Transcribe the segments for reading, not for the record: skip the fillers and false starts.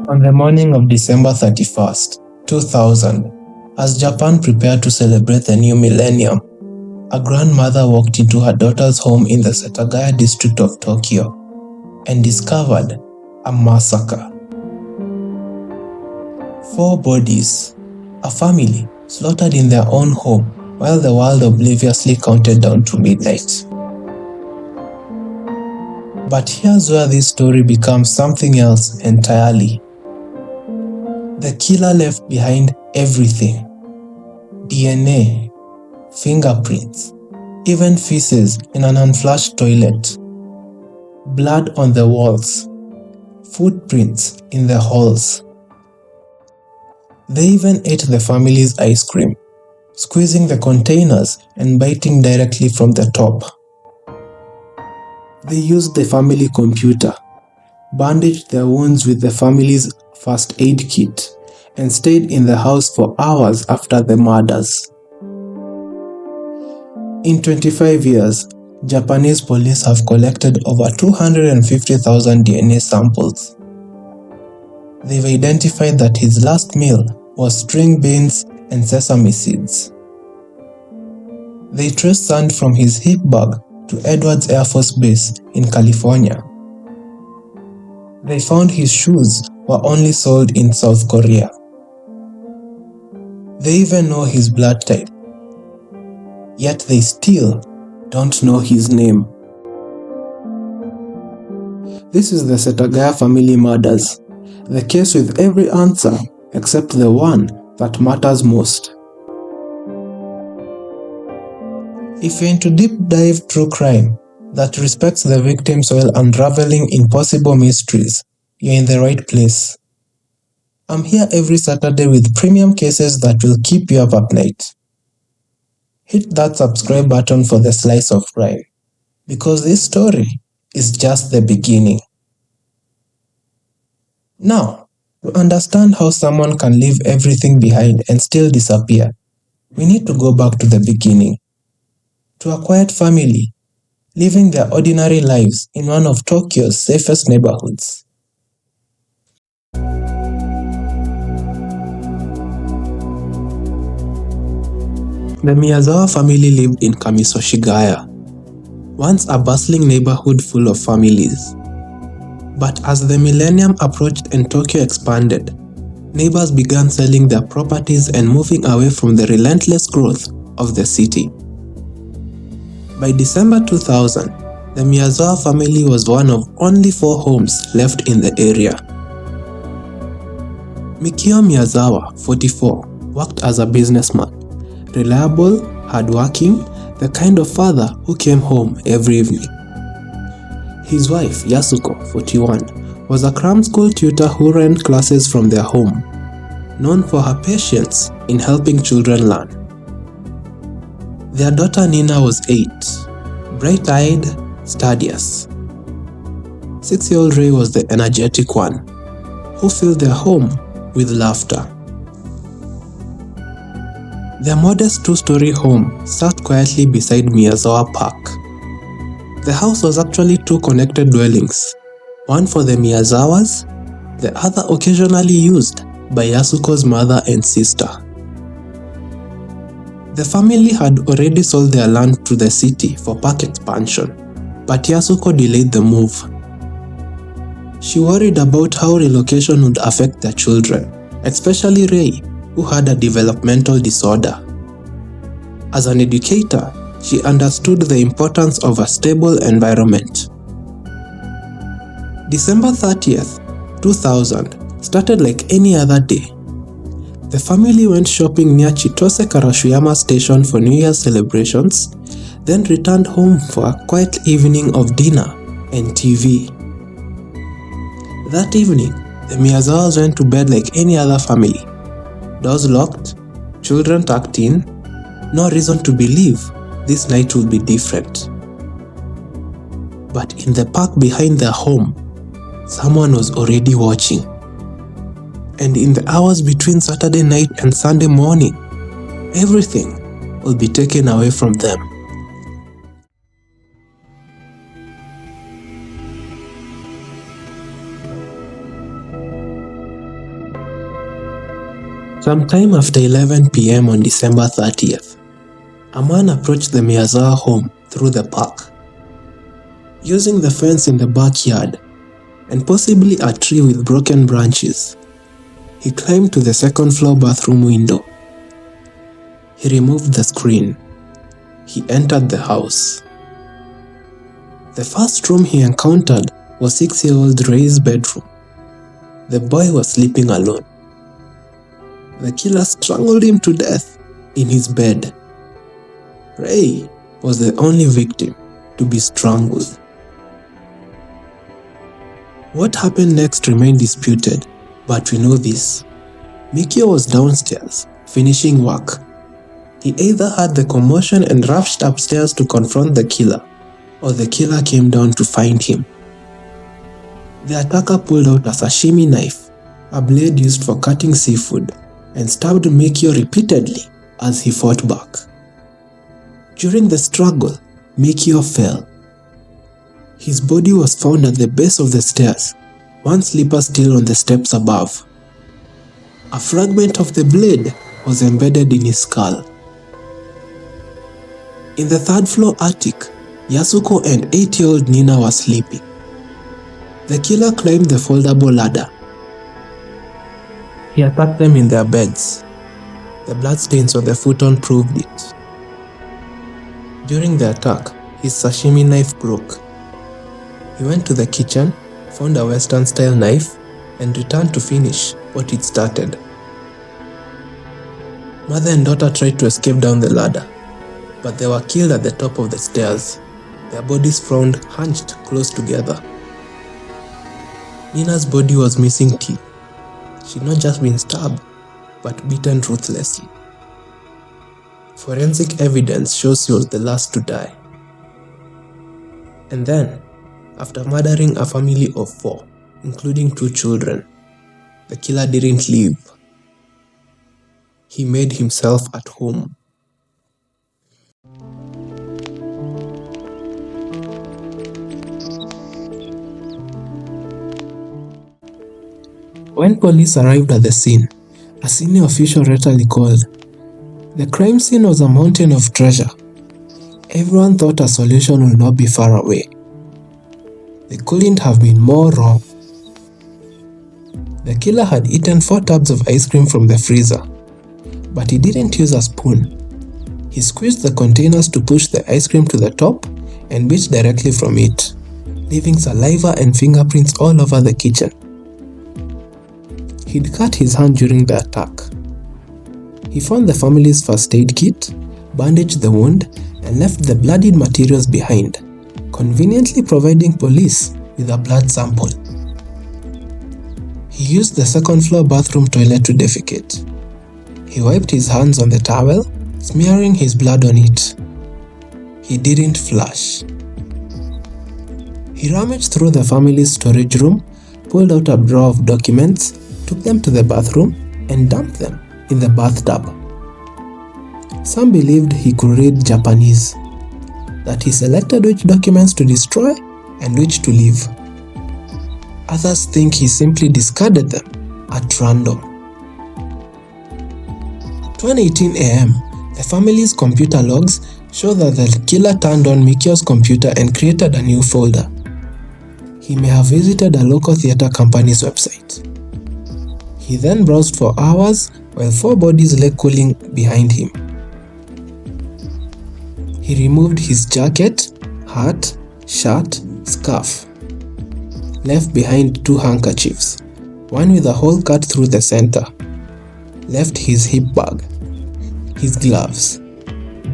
On the morning of December 31st, 2000, as Japan prepared to celebrate the new millennium, a grandmother walked into her daughter's home in the Setagaya district of Tokyo and discovered a massacre. 4 bodies, a family slaughtered in their own home while the world obliviously counted down to midnight. But here's where this story becomes something else entirely. The killer left behind everything: DNA, fingerprints, even feces in an unflushed toilet, blood on the walls, footprints in the halls. They even ate the family's ice cream, squeezing the containers and biting directly from the top. They used the family computer, bandaged their wounds with the family's first aid kit, and stayed in the house for hours after the murders. In 25 years, Japanese police have collected over 250,000 DNA samples. They've identified that his last meal was string beans and sesame seeds. They traced sand from his hip bag to Edwards Air Force Base in California. They found his shoes were only sold in South Korea. They even know his blood type, yet they still don't know his name. This is the Setagaya Family Murders, the case with every answer except the one that matters most. If you're into deep dive true crime that respects the victims while unraveling impossible mysteries, you're in the right place. I'm here every Saturday with premium cases that will keep you up at night. Hit that subscribe button for the slice of crime, because this story is just the beginning. Now, to understand how someone can leave everything behind and still disappear, we need to go back to the beginning. To a quiet family, living their ordinary lives in one of Tokyo's safest neighborhoods. The Miyazawa family lived in Kamisoshigaya, once a bustling neighborhood full of families. But as the millennium approached and Tokyo expanded, neighbors began selling their properties and moving away from the relentless growth of the city. By December 2000, the Miyazawa family was one of only 4 homes left in the area. Mikio Miyazawa, 44, worked as a businessman, reliable, hardworking, the kind of father who came home every evening. His wife, Yasuko, 41, was a cram school tutor who ran classes from their home, known for her patience in helping children learn. Their daughter Nina was 8, bright-eyed, studious. 6-year-old Ray was the energetic one, who filled their home with laughter. Their modest 2-story home sat quietly beside Miyazawa Park. The house was actually 2 connected dwellings, one for the Miyazawas, the other occasionally used by Yasuko's mother and sister. The family had already sold their land to the city for park expansion, but Yasuko delayed the move. She worried about how relocation would affect their children, especially Ray, who had a developmental disorder. As an educator, she understood the importance of a stable environment. December 30th, 2000 started like any other day. The family went shopping near Chitose Karashuyama Station for New Year's celebrations, then returned home for a quiet evening of dinner and TV. That evening, the Miyazawas went to bed like any other family. Doors locked, children tucked in, no reason to believe this night would be different. But in the park behind their home, someone was already watching. And in the hours between Saturday night and Sunday morning, everything will be taken away from them. Sometime after 11 p.m. on December 30th, a man approached the Miyazawa home through the park. Using the fence in the backyard and possibly a tree with broken branches, he climbed to the second-floor bathroom window. He removed the screen. He entered the house. The first room he encountered was 6-year-old Ray's bedroom. The boy was sleeping alone. The killer strangled him to death in his bed. Ray was the only victim to be strangled. What happened next remained disputed, but we know this. Mikio was downstairs, finishing work. He either heard the commotion and rushed upstairs to confront the killer, or the killer came down to find him. The attacker pulled out a sashimi knife, a blade used for cutting seafood, and stabbed Mikio repeatedly as he fought back. During the struggle, Mikio fell. His body was found at the base of the stairs, one slipper still on the steps above. A fragment of the blade was embedded in his skull. In the third-floor attic, Yasuko and 8-year-old Nina were sleeping. The killer climbed the foldable ladder. He attacked them in their beds. The bloodstains on the futon proved it. During the attack, his sashimi knife broke. He went to the kitchen, found a Western-style knife, and returned to finish what he'd started. Mother and daughter tried to escape down the ladder, but they were killed at the top of the stairs, their bodies found hunched close together. Nina's body was missing teeth. She'd not just been stabbed, but beaten ruthlessly. Forensic evidence shows she was the last to die. And then, after murdering a family of 4, including 2 children, the killer didn't leave. He made himself at home. When police arrived at the scene, a senior official readily called, "The crime scene was a mountain of treasure. Everyone thought a solution would not be far away. They couldn't have been more wrong." The killer had eaten 4 tubs of ice cream from the freezer, but he didn't use a spoon. He squeezed the containers to push the ice cream to the top and bit directly from it, leaving saliva and fingerprints all over the kitchen. He'd cut his hand during the attack. He found the family's first aid kit, bandaged the wound, and left the bloodied materials behind, conveniently providing police with a blood sample. He used the second-floor bathroom toilet to defecate. He wiped his hands on the towel, smearing his blood on it. He didn't flush. He rummaged through the family's storage room, pulled out a drawer of documents, took them to the bathroom, and dumped them in the bathtub. Some believed he could read Japanese, that he selected which documents to destroy and which to leave. Others think he simply discarded them at random. 2:18 a.m., the family's computer logs show that the killer turned on Mikio's computer and created a new folder. He may have visited a local theater company's website. He then browsed for hours while 4 bodies lay cooling behind him. He removed his jacket, hat, shirt, scarf. Left behind 2 handkerchiefs, one with a hole cut through the center. Left his hip bag, his gloves,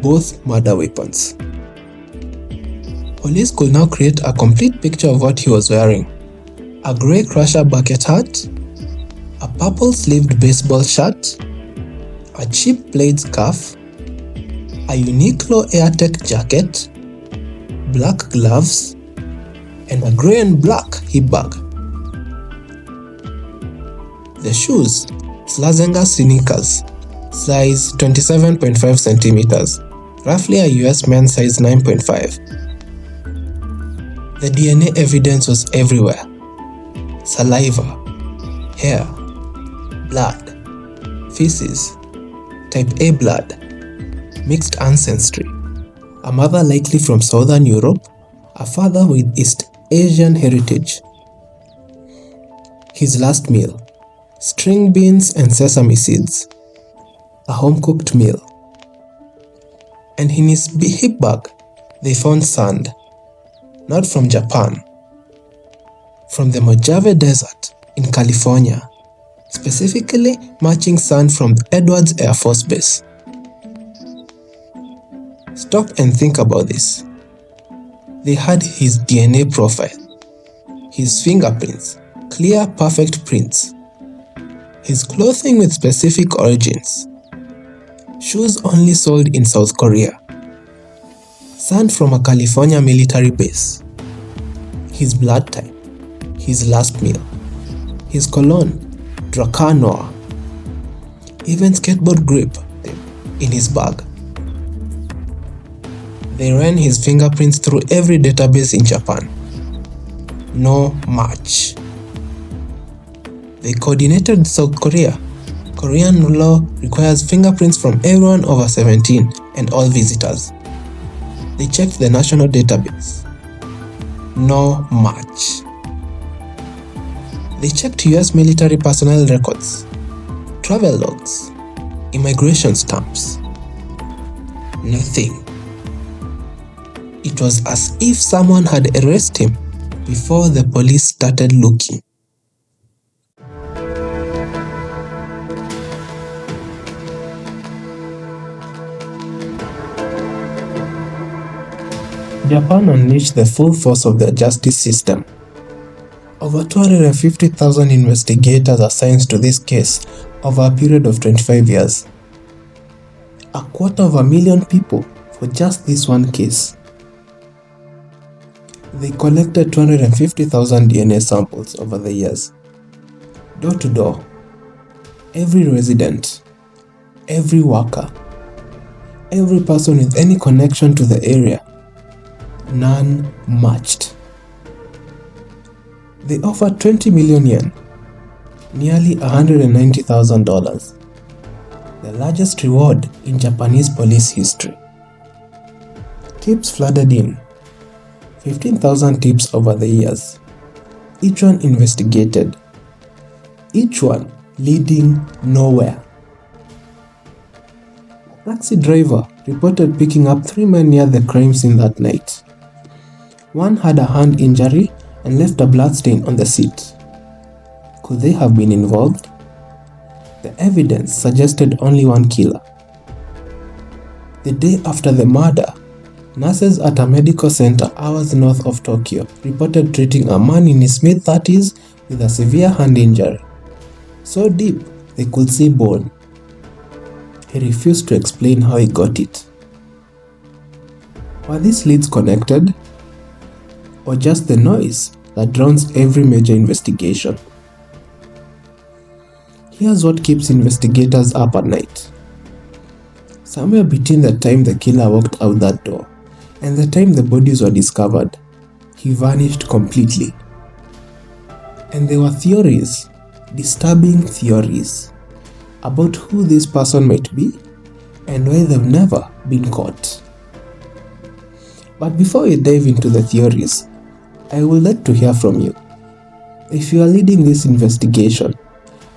both murder weapons. Police could now create a complete picture of what he was wearing. A grey crusher bucket hat, a purple-sleeved baseball shirt, a cheap plaid scarf, a Uniqlo AirTech jacket, black gloves, and a grey and black hip bag. The shoes, Slazenger sneakers, size 27.5 centimeters, roughly a US men's size 9.5. The DNA evidence was everywhere. Saliva, hair, blood, feces, type A blood, mixed ancestry, a mother likely from Southern Europe, a father with East Asian heritage. His last meal, string beans and sesame seeds, a home-cooked meal. And in his hip bag, they found sand, not from Japan, from the Mojave Desert in California, specifically matching sand from Edwards Air Force Base. Stop and think about this. They had his DNA profile, his fingerprints, clear perfect prints, his clothing with specific origins, shoes only sold in South Korea, sand from a California military base, his blood type, his last meal, his cologne, Drakkar Noir, even skateboard grip in his bag. They ran his fingerprints through every database in Japan. No match. They coordinated South Korea. Korean law requires fingerprints from everyone over 17 and all visitors. They checked the national database. No match. They checked US military personnel records, travel logs, immigration stamps. Nothing. It was as if someone had erased him before the police started looking. Japan unleashed the full force of their justice system. Over 250,000 investigators assigned to this case over a period of 25 years. 250,000 people for just this one case. They collected 250,000 DNA samples over the years. Door to door. Every resident, every worker, every person with any connection to the area. None matched. They offered 20 million yen, nearly $190,000, the largest reward in Japanese police history. Tips flooded in, 15,000 tips over the years, each one investigated, each one leading nowhere. A taxi driver reported picking up 3 men near the crime scene that night. One had a hand injury and left a bloodstain on the seat. Could they have been involved? The evidence suggested only one killer. The day after the murder, nurses at a medical center hours north of Tokyo reported treating a man in his mid-30s with a severe hand injury. So deep, they could see bone. He refused to explain how he got it. Were these leads connected? Or just the noise that drowns every major investigation? Here's what keeps investigators up at night. Somewhere between the time the killer walked out that door and the time the bodies were discovered, he vanished completely. And there were theories, disturbing theories, about who this person might be and why they've never been caught. But before we dive into the theories, I would like to hear from you. If you are leading this investigation,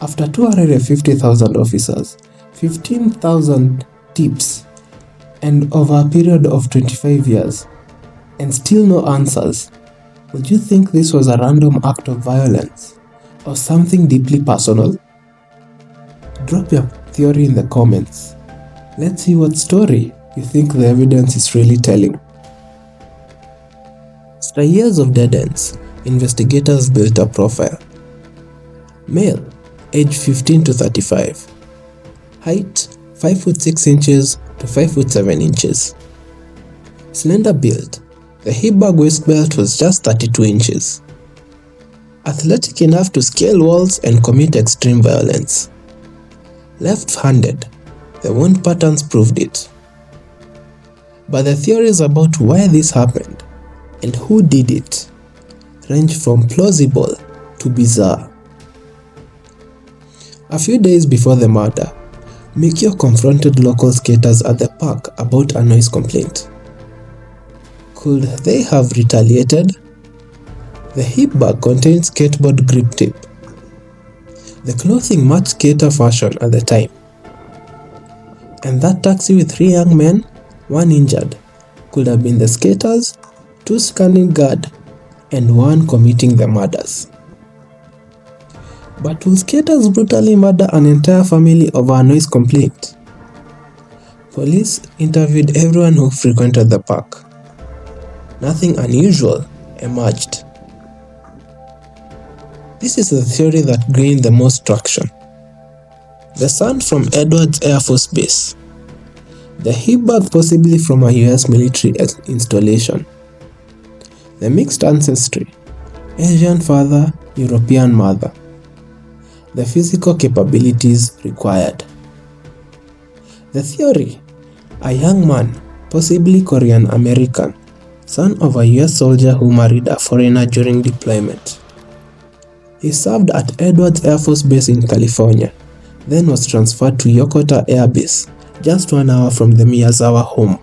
after 250,000 officers, 15,000 tips, and over a period of 25 years, and still no answers, would you think this was a random act of violence or something deeply personal? Drop your theory in the comments. Let's see what story you think the evidence is really telling. After years of dead ends, investigators built a profile. Male, age 15 to 35. Height, 5 foot 6 inches to 5 foot 7 inches. Slender build, the hip bag waist belt was just 32 inches. Athletic enough to scale walls and commit extreme violence. Left-handed, the wound patterns proved it. But the theories about why this happened and who did it range from plausible to bizarre. A few days before the murder, Mikio confronted local skaters at the park about a noise complaint. Could they have retaliated? The hip bag contained skateboard grip tape. The clothing matched skater fashion at the time. And that taxi with 3 young men, 1 injured, could have been the skaters, 2 standing guard, and 1 committing the murders. But will skaters brutally murder an entire family over a noise complaint? Police interviewed everyone who frequented the park. Nothing unusual emerged. This is the theory that gained the most traction. The sound from Edwards Air Force Base. The hip bag possibly from a US military installation. The mixed ancestry. Asian father, European mother. The physical capabilities required. The theory. A young man, possibly Korean American, son of a US soldier who married a foreigner during deployment. He served at Edwards Air Force Base in California, then was transferred to Yokota Air Base, just 1 hour from the Miyazawa home.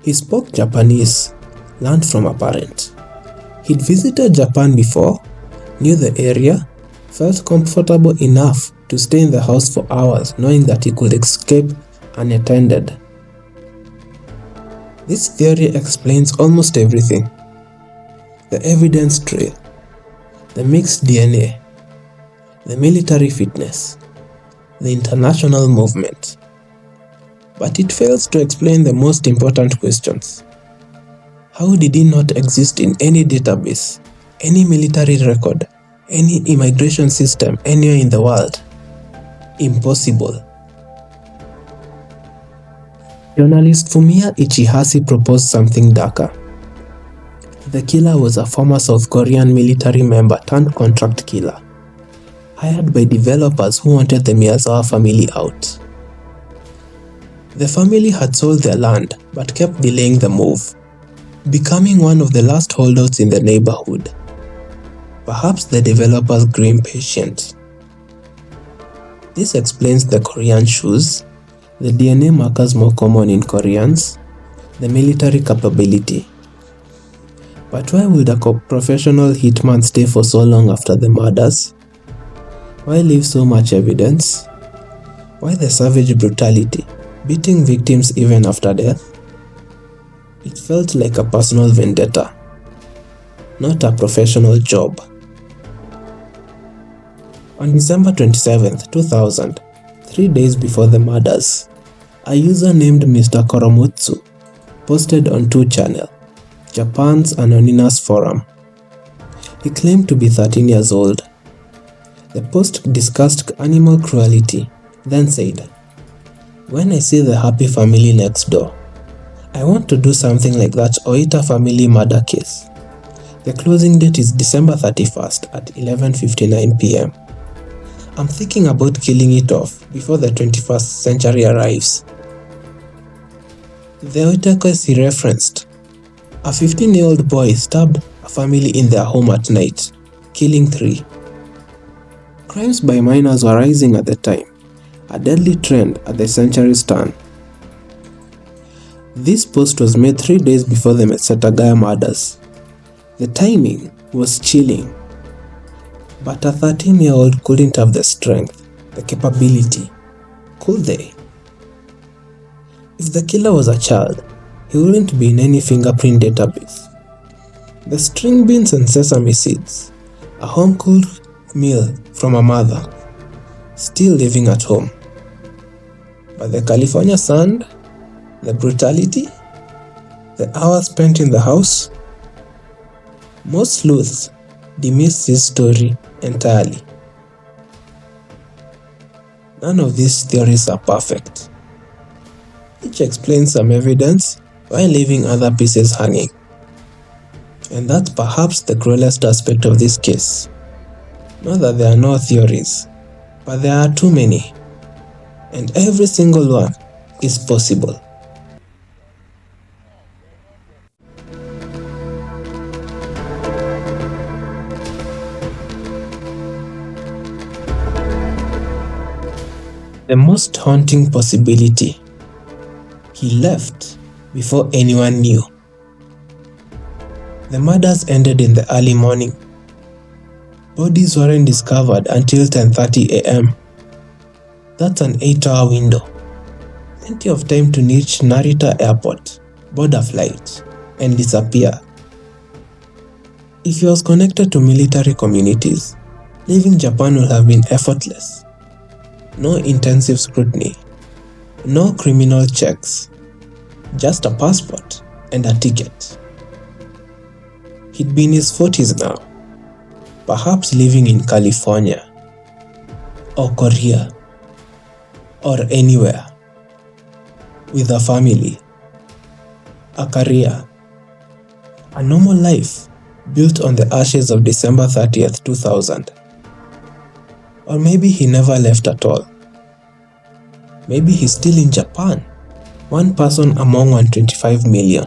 He spoke Japanese, learned from a parent. He'd visited Japan before, knew the area, felt comfortable enough to stay in the house for hours knowing that he could escape unattended. This theory explains almost everything. The evidence trail, the mixed DNA, the military fitness, the international movement. But it fails to explain the most important questions. How did he not exist in any database, any military record, any immigration system anywhere in the world? Impossible. Journalist Fumiya Ichihase proposed something darker. The killer was a former South Korean military member turned contract killer, hired by developers who wanted the Miyazawa family out. The family had sold their land but kept delaying the move, becoming one of the last holdouts in the neighborhood. Perhaps the developers grew impatient. This explains the Korean shoes, the DNA markers more common in Koreans, the military capability. But why would a professional hitman stay for so long after the murders? Why leave so much evidence? Why the savage brutality, beating victims even after death? It felt like a personal vendetta, not a professional job. On December 27, 2000, 3 days before the murders, a user named Mr. Koromotsu posted on 2channel, Japan's anonymous forum. He claimed to be 13 years old. The post discussed animal cruelty, then said, "When I see the happy family next door, I want to do something like that Oita family murder case. The closing date is December 31st at 11:59 p.m. I'm thinking about killing it off before the 21st century arrives." The Oita case he referenced. A 15-year-old boy stabbed a family in their home at night, killing 3. Crimes by minors were rising at the time, a deadly trend at the century's turn. This post was made 3 days before the Setagaya murders. The timing was chilling. But a 13-year-old couldn't have the strength, the capability. Could they? If the killer was a child, he wouldn't be in any fingerprint database. The string beans and sesame seeds, a home-cooked meal from a mother, still living at home. But the California sand, the brutality, the hours spent in the house, most sleuths dismiss this story entirely. None of these theories are perfect. Each explains some evidence while leaving other pieces hanging. And that's perhaps the cruelest aspect of this case. Not that there are no theories, but there are too many. And every single one is possible. The most haunting possibility: he left before anyone knew. The murders ended in the early morning. Bodies weren't discovered until 10:30 a.m. That's an 8-hour window. Plenty of time to reach Narita Airport, board a flight, and disappear. If he was connected to military communities, leaving Japan would have been effortless. No intensive scrutiny, no criminal checks, just a passport and a ticket. He'd be in his 40s now, perhaps living in California, or Korea, or anywhere, with a family, a career, a normal life built on the ashes of December 30th, 2000. Or maybe he never left at all. Maybe he's still in Japan, one person among 125 million,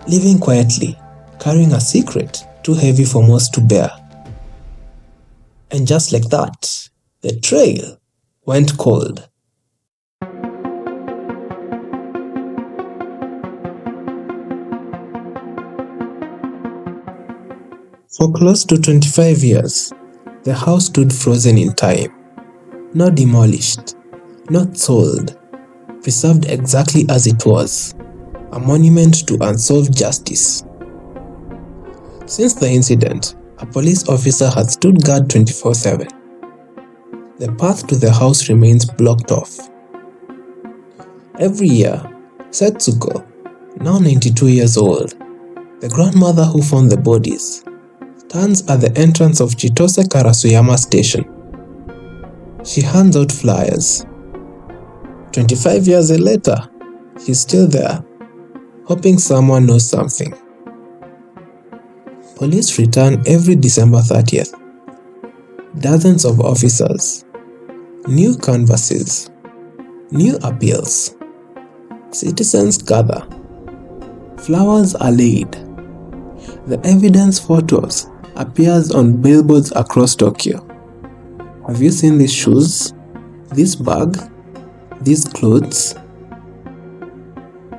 living quietly, carrying a secret too heavy for most to bear. And just like that, the trail went cold. For close to 25 years, the house stood frozen in time. Not demolished, not sold, preserved exactly as it was, a monument to unsolved justice. Since the incident, a police officer had stood guard 24/7. The path to the house remains blocked off. Every year, Setsuko, now 92 years old, the grandmother who found the bodies, stands at the entrance of Chitose Karasuyama Station. She hands out flyers. 25 years later, she's still there, hoping someone knows something. Police return every December 30th. Dozens of officers, new canvases, new appeals. Citizens gather. Flowers are laid. The evidence photos appears on billboards across Tokyo. Have you seen these shoes? This bag? These clothes?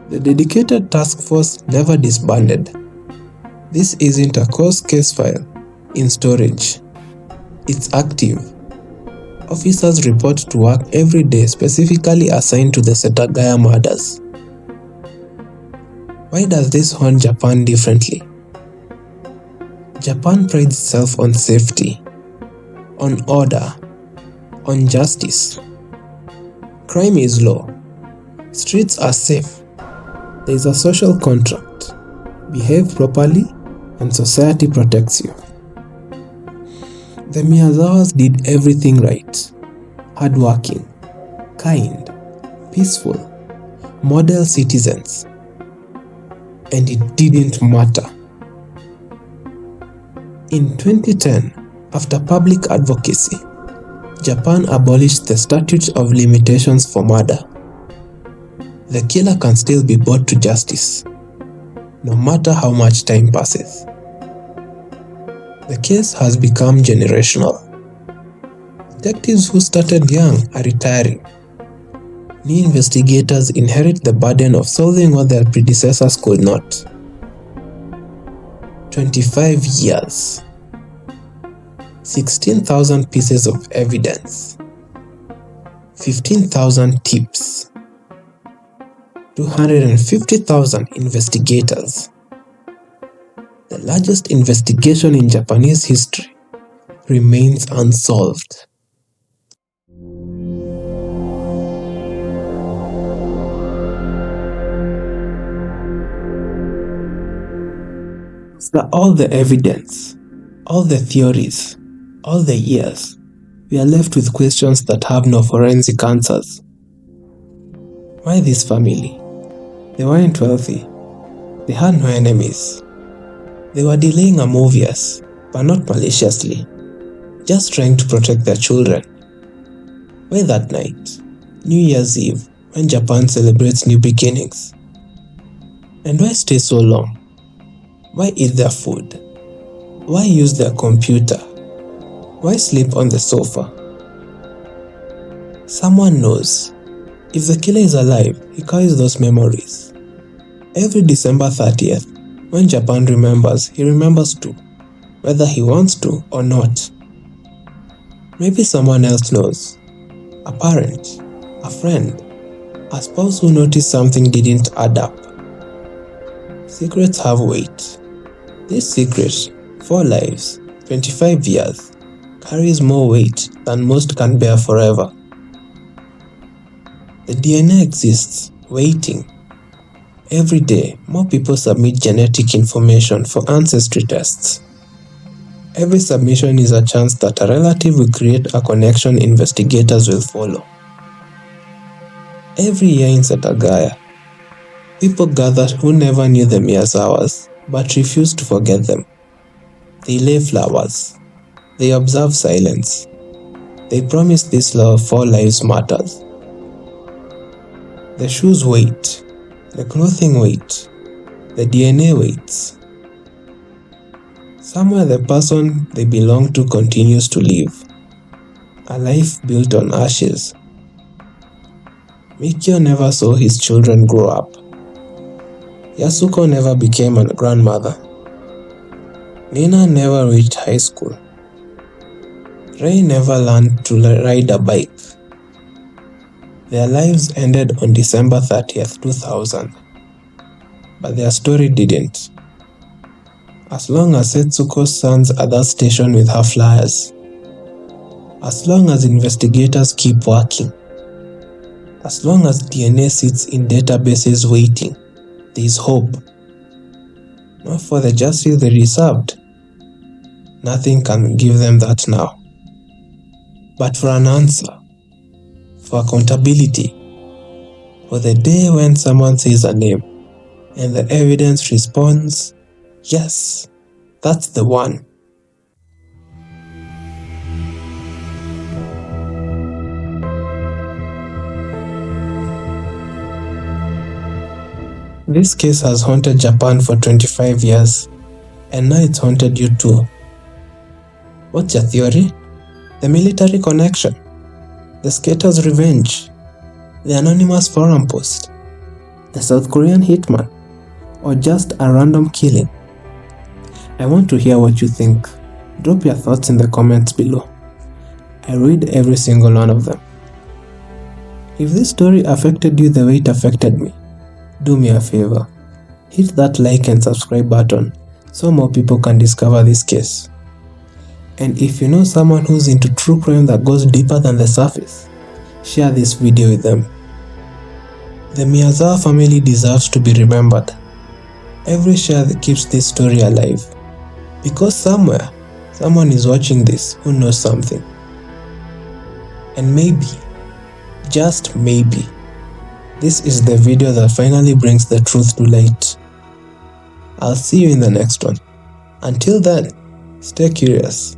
The dedicated task force never disbanded. This isn't a court case file in storage. It's active. Officers report to work every day specifically assigned to the Setagaya murders. Why does this haunt Japan differently? Japan prides itself on safety, on order, on justice. Crime is low. Streets are safe. There is a social contract. Behave properly and society protects you. The Miyazawas did everything right. Hardworking, kind, peaceful, model citizens. And it didn't matter. In 2010, after public advocacy, Japan abolished the statute of limitations for murder. The killer can still be brought to justice, no matter how much time passes. The case has become generational. Detectives who started young are retiring. New investigators inherit the burden of solving what their predecessors could not. 25 years. 16,000 pieces of evidence. 15,000 tips. 250,000 investigators. The largest investigation in Japanese history remains unsolved. After all the evidence, all the theories, all the years, we are left with questions that have no forensic answers. Why this family? They weren't wealthy. They had no enemies. They were delaying a movies, but not maliciously, just trying to protect their children. Why that night, New Year's Eve, when Japan celebrates new beginnings? And why stay so long? Why eat their food? Why use their computer? Why sleep on the sofa? Someone knows. If the killer is alive, he carries those memories. Every December 30th, when Japan remembers, he remembers too, whether he wants to or not. Maybe someone else knows. A parent, a friend, a spouse who noticed something didn't add up. Secrets have weight. This secret, 4 lives, 25 years, carries more weight than most can bear forever. The DNA exists, waiting. Every day, more people submit genetic information for ancestry tests. Every submission is a chance that a relative will create a connection investigators will follow. Every year in Setagaya, people gather who never knew the Miyazawas but refuse to forget them. They lay flowers. They observe silence. They promise this law of 4 lives matters. The shoes wait. The clothing wait. The DNA waits. Somewhere the person they belong to continues to live. A life built on ashes. Mikio never saw his children grow up. Yasuko never became a grandmother. Nina never reached high school. Rei never learned to ride a bike. Their lives ended on December 30th, 2000. But their story didn't. As long as Setsuko's sons are at that station with her flyers. As long as investigators keep working. As long as DNA sits in databases waiting, there is hope. Not for the justice they deserved. Nothing can give them that now. But for an answer, for accountability, for the day when someone says a name and the evidence responds, yes, that's the one. This case has haunted Japan for 25 years, and now it's haunted you too. What's your theory? The military connection? The skater's revenge? The anonymous forum post? The South Korean hitman? Or just a random killing? I want to hear what you think. Drop your thoughts in the comments below. I read every single one of them. If this story affected you the way it affected me, do me a favor. Hit that like and subscribe button so more people can discover this case. And if you know someone who's into true crime that goes deeper than the surface, share this video with them. The Miyazawa family deserves to be remembered. Every share that keeps this story alive. Because somewhere, someone is watching this who knows something. And maybe, just maybe, this is the video that finally brings the truth to light. I'll see you in the next one. Until then, stay curious.